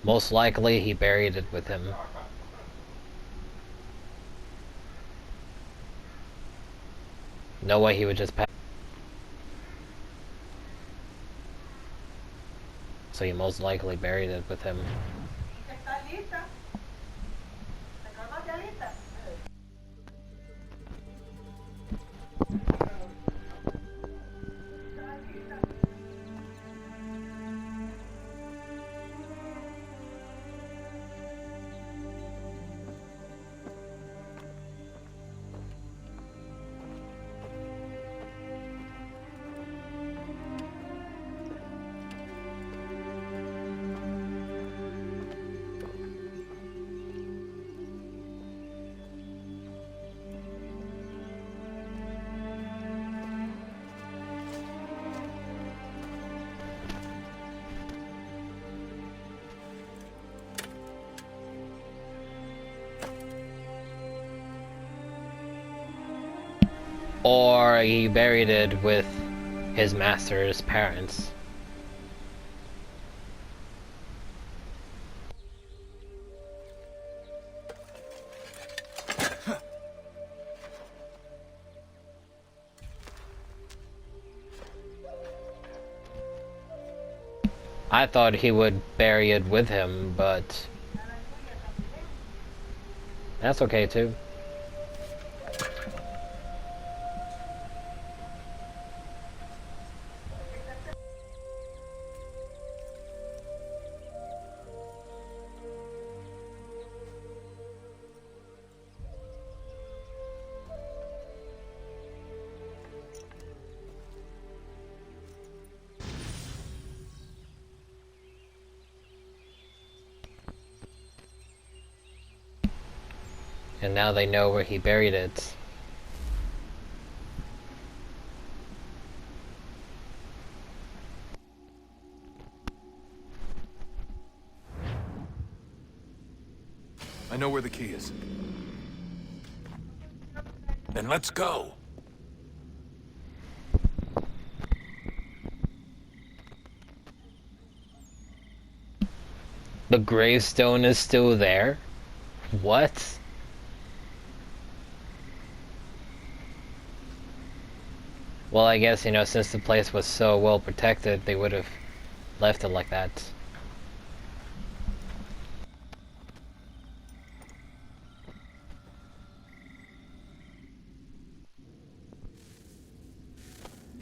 Most likely he buried it with him. No way he would just pass. So he most likely buried it with him. Or he buried it with his master's parents. I thought he would bury it with him, but that's okay too. And now they know where he buried it. I know where the key is. Then let's go. The gravestone is still there? What? Well, I guess, you know, since the place was so well protected, they would have left it like that.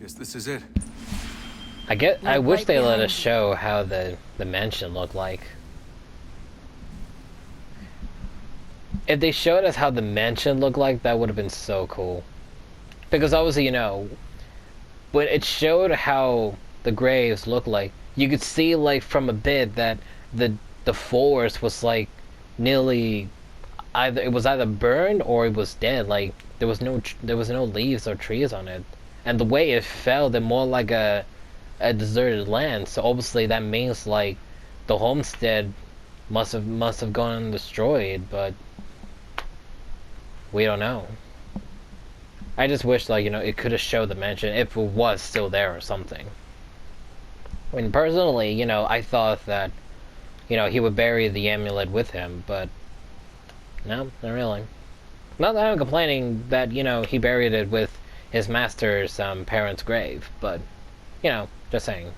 Guess this is it. I wish they let us show how the mansion looked like. If they showed us how the mansion looked like, that would have been so cool. Because obviously, you know, when it showed how the graves looked like, you could see like from a bit that the forest was like nearly either burned or it was dead. Like there was no leaves or trees on it, and the way it fell, they're more like a deserted land. So obviously that means like the homestead must have gone destroyed, but we don't know. I just wish, like, you know, it could have showed the mansion if it was still there or something. I mean, personally, you know, I thought that, you know, he would bury the amulet with him, but no, not really. Not that I'm complaining that, you know, he buried it with his master's parents' grave, but, you know, just saying.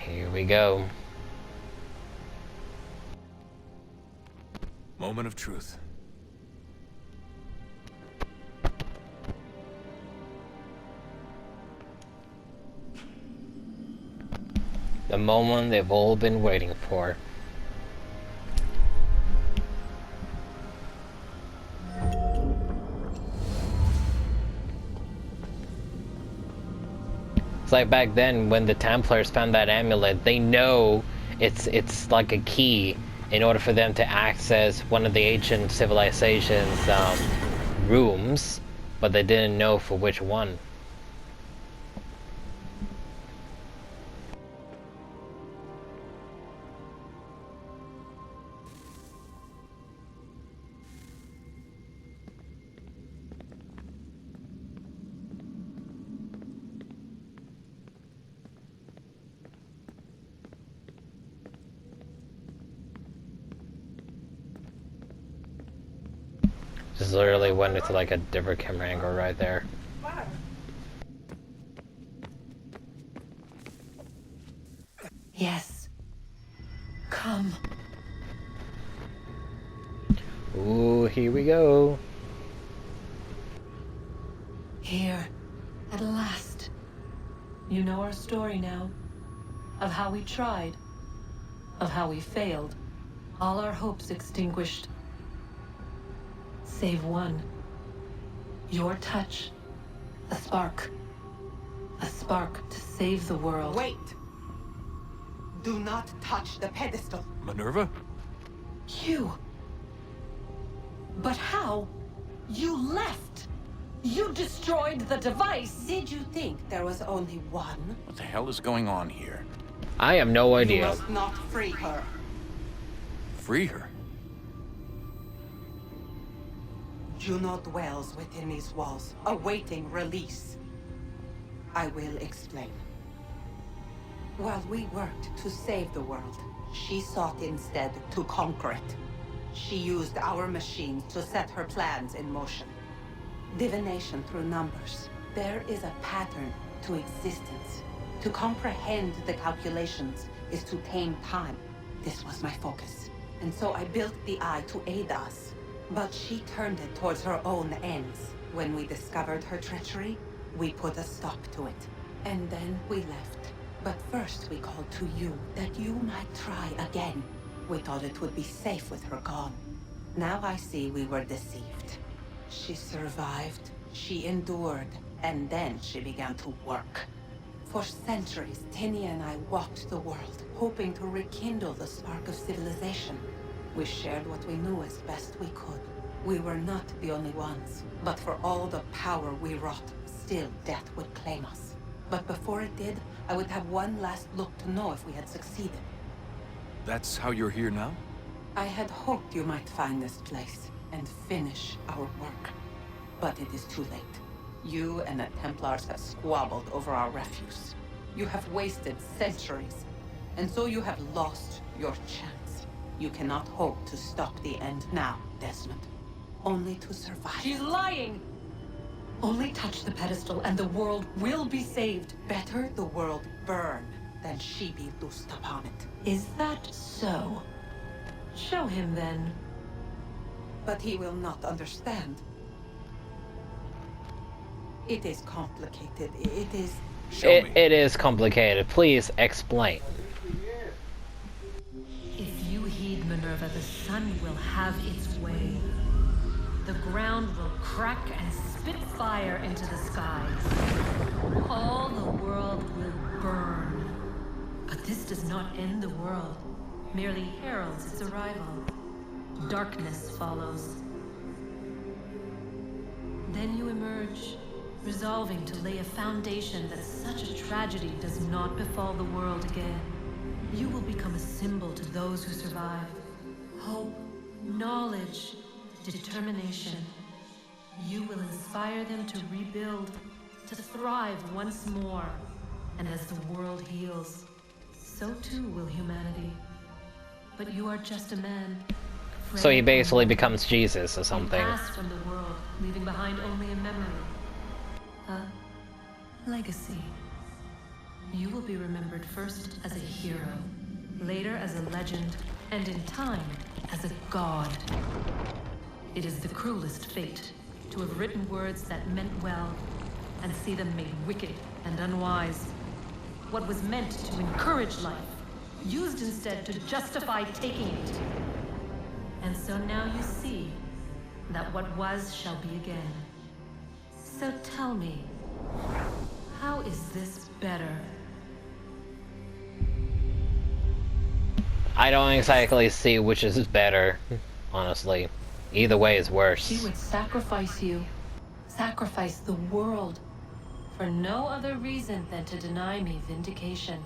Here we go. Moment of truth. The moment they've all been waiting for. It's like back then when the Templars found that amulet, they know it's like a key in order for them to access one of the ancient civilization's rooms, but they didn't know for which one. just literally went into like a different camera angle right there. Yes. Come. Ooh, here we go. Here. At last. You know our story now. Of how we tried. Of how we failed. All our hopes extinguished. Save one. Your touch. A spark. A spark to save the world. Wait! Do not touch the pedestal. Minerva? You. But how? You left! You destroyed the device! Did you think there was only one? What the hell is going on here? I have no You idea. must not free her. Free her? Juno dwells within these walls, awaiting release. I will explain. While we worked to save the world, she sought instead to conquer it. She used our machines to set her plans in motion. Divination through numbers. There is a pattern to existence. To comprehend the calculations is to tame time. This was my focus. And so I built the eye to aid us. But she turned it towards her own ends. When we discovered her treachery, we put a stop to it. And then we left. But first we called to you, that you might try again. We thought it would be safe with her gone. Now I see we were deceived. She survived, she endured, and then she began to work. For centuries, Tinia and I walked the world, hoping to rekindle the spark of civilization. We shared what we knew as best we could. We were not the only ones, but for all the power we wrought, still death would claim us. But before it did, I would have one last look to know if we had succeeded. That's how you're here now? I had hoped you might find this place and finish our work. But it is too late. You and the Templars have squabbled over our refuse. You have wasted centuries, and so you have lost your chance. You cannot hope to stop the end now, Desmond. Only to survive. She's lying! Only touch the pedestal and the world will be saved. Better the world burn than she be loosed upon it. Is that so? Show him then. But he will not understand. It is complicated. It is... It is complicated. Please explain. If you heed Minerva, the sun will have its way. The ground will crack and spit fire into the skies. All the world will burn. But this does not end the world, merely heralds its arrival. Darkness follows. Then you emerge, resolving to lay a foundation that such a tragedy does not befall the world again. You will become a symbol to those who survive. Hope, knowledge, determination. You will inspire them to rebuild, to thrive once more. And as the world heals, so too will humanity. But you are just a man. So he basically becomes Jesus or something. Passed from the world, leaving behind only a memory. A legacy. You will be remembered first as a hero, later as a legend, and in time, as a god. It is the cruelest fate, to have written words that meant well, and see them made wicked and unwise. What was meant to encourage life, used instead to justify taking it. And so now you see that what was shall be again. So tell me, how is this better? I don't exactly see which is better, honestly. Either way is worse. She would sacrifice you, sacrifice the world, for no other reason than to deny me vindication.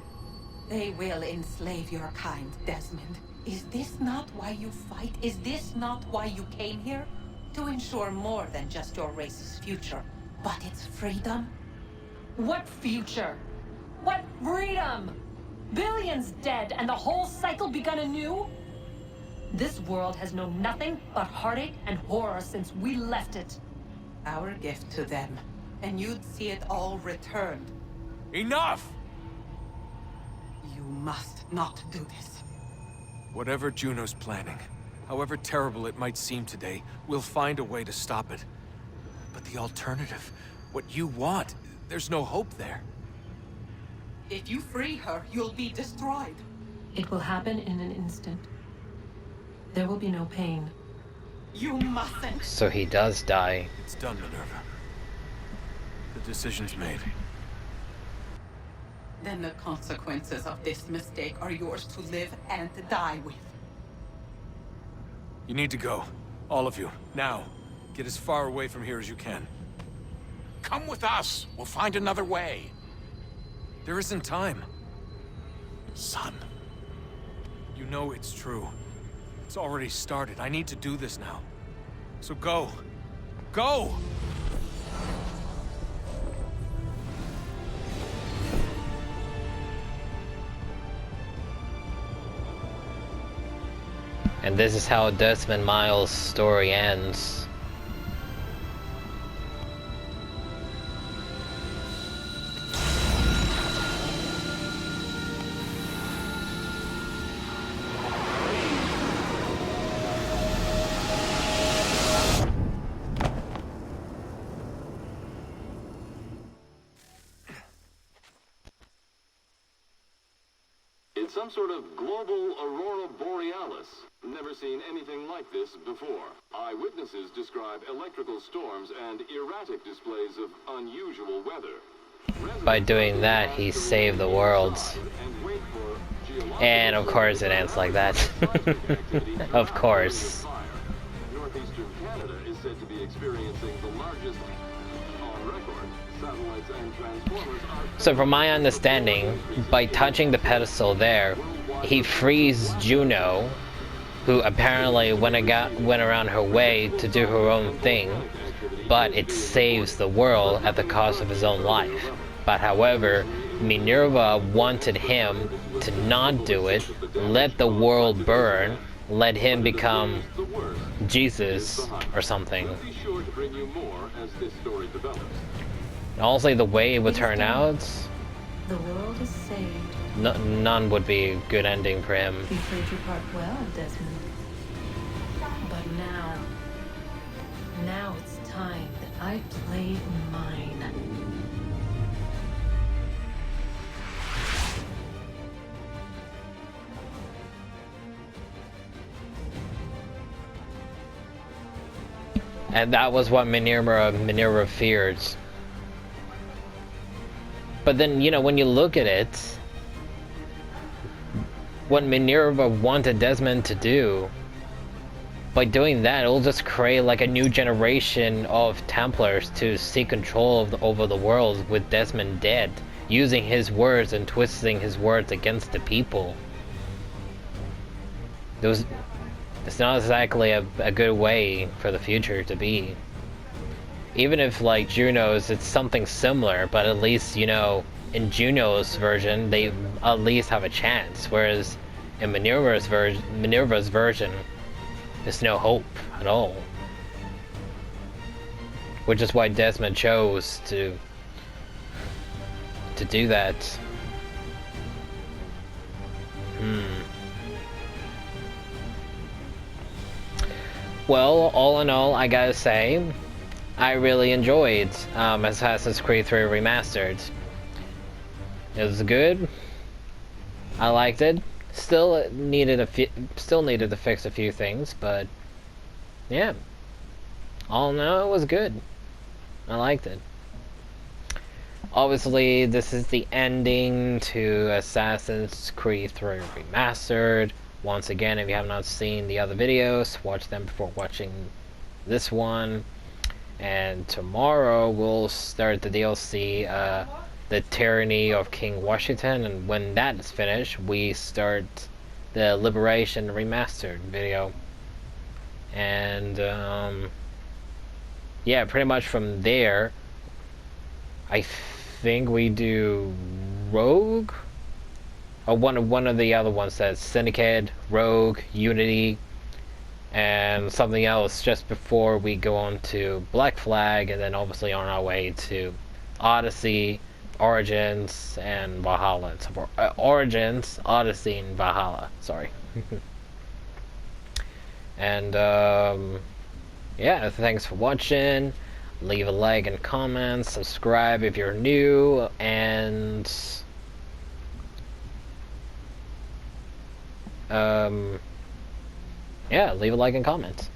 They will enslave your kind, Desmond. Is this not why you fight? Is this not why you came here? To ensure more than just your race's future, but its freedom? What future? What freedom? Billions dead and the whole cycle begun anew? This world has known nothing but heartache and horror since we left it. Our gift to them, and you'd see it all returned. Enough! You must not do this. Whatever Juno's planning, however terrible it might seem today, we'll find a way to stop it. But the alternative, what you want, there's no hope there. If you free her, you'll be destroyed. It will happen in an instant. There will be no pain. You mustn't. So he does die. It's done, Minerva. The decision's made. Then the consequences of this mistake are yours to live and die with. You need to go. All of you. Now. Get as far away from here as you can. Come with us. We'll find another way. There isn't time. Son. You know it's true. It's already started. I need to do this now. So go. Go! And this is how Desmond Miles' story ends. It's some sort of global aurora borealis. Never seen anything like this before. Eyewitnesses describe electrical storms and erratic displays of unusual weather. By doing that, he saved the world. And of course it ends like that. Of course. Northeastern Canada is said to be experiencing the largest on record. Satellites and transformers are... So from my understanding, by touching the pedestal there, he frees Juno, who apparently went around her way to do her own thing, but it saves the world at the cost of his own life. But however, Minerva wanted him to not do it, let the world burn, let him become Jesus or something. And also the way it would turn out, The world is saved. none would be a good ending for him. You played your part well, Desmond. But now it's time that I play mine. And that was what Minerva feared. But then, you know, when you look at it, what Minerva wanted Desmond to do, by doing that, it'll just create like a new generation of Templars to seek control over the world with Desmond dead, using his words and twisting his words against the people. It's not exactly a good way for the future to be. Even if, like, Juno's, it's something similar, but at least, you know, in Juno's version, they at least have a chance, whereas in Minerva's version, there's no hope at all. Which is why Desmond chose to do that. Well, all in all, I gotta say, I really enjoyed Assassin's Creed III Remastered. It was good. I liked it. Still needed to fix a few things, but yeah. All in all, it was good. I liked it. Obviously, this is the ending to Assassin's Creed III Remastered. Once again, if you have not seen the other videos, watch them before watching this one. And tomorrow we'll start the DLC, The Tyranny of King Washington, and when that is finished, we start the Liberation Remastered video. And yeah, pretty much from there, I think we do Rogue, or one of the other ones, that's Syndicate, Rogue, Unity, and something else just before we go on to Black Flag, and then obviously on our way to Odyssey, Origins, and Valhalla. Origins, Odyssey, and Valhalla. Sorry. And yeah, thanks for watching. Leave a like and comment, subscribe if you're new, and yeah, leave a like and comment.